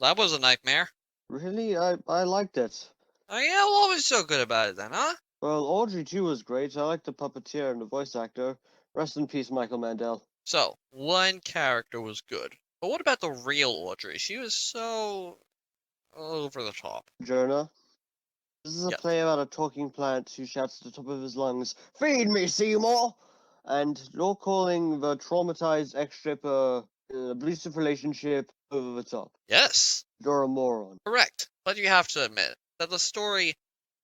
that was a nightmare. Really? I liked it. Oh yeah, what was so good about it then, huh? Well, Audrey too was great. I liked the puppeteer and the voice actor. Rest in peace, Michael Mandel. So, one character was good. But what about the real Audrey? She was so over the top. Jonah. This is a Yeah. play about a talking plant who shouts at the top of his lungs, "Feed me, Seymour!" And you're calling the traumatized ex-stripper abusive relationship over the top. Yes. You're a moron. Correct. But you have to admit that the story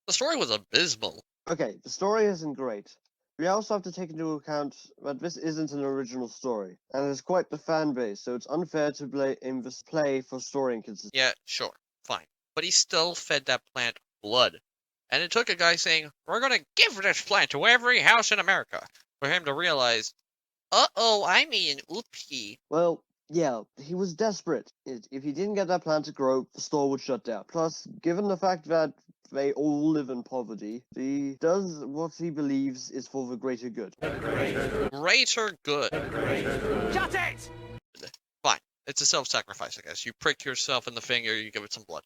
was abysmal. Okay, the story isn't great. We also have to take into account that this isn't an original story, and it has quite the fan base, so it's unfair to blame this play for story inconsistency. Yeah, sure. Fine. But he still fed that plant blood. And it took a guy saying, "We're gonna give this plant to every house in America," for him to realize, uh-oh, I made an oopsie. Well, yeah, he was desperate. If he didn't get that plant to grow, the store would shut down. Plus, given the fact that they all live in poverty, he does what he believes is for the greater good. Greater good. Shut it! Fine. It's a self-sacrifice, I guess. You prick yourself in the finger, you give it some blood.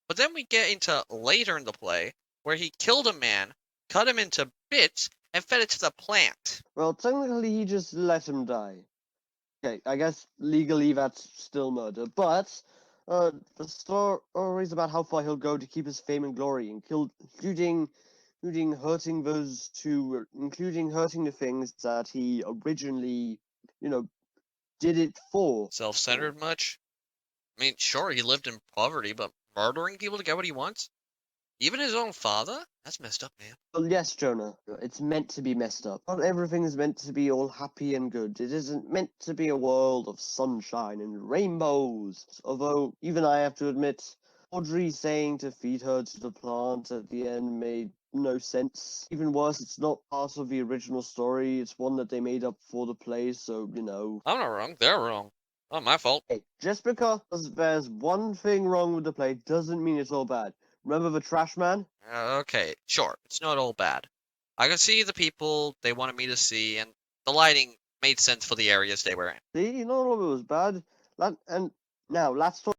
But then we get into later in the play, where he killed a man, cut him into bits, and fed it to the plant. Well, technically, he just let him die. Okay, I guess legally that's still murder, but the story's about how far he'll go to keep his fame and glory, including hurting including hurting the things that he originally, you know, did it for. Self-centered much? I mean, sure, he lived in poverty, but murdering people to get what he wants? Even his own father? That's messed up, man. Well, yes, Jonah, it's meant to be messed up. Not everything is meant to be all happy and good. It isn't meant to be a world of sunshine and rainbows. Although, even I have to admit, Audrey saying to feed her to the plant at the end made no sense. Even worse, it's not part of the original story. It's one that they made up for the play, so, I'm not wrong, they're wrong. Not my fault. Hey, just because there's one thing wrong with the play doesn't mean it's all bad. Remember the trash man? Okay, sure, it's not all bad. I could see the people they wanted me to see, and the lighting made sense for the areas they were in. See, not all of it was bad. And now, let's talk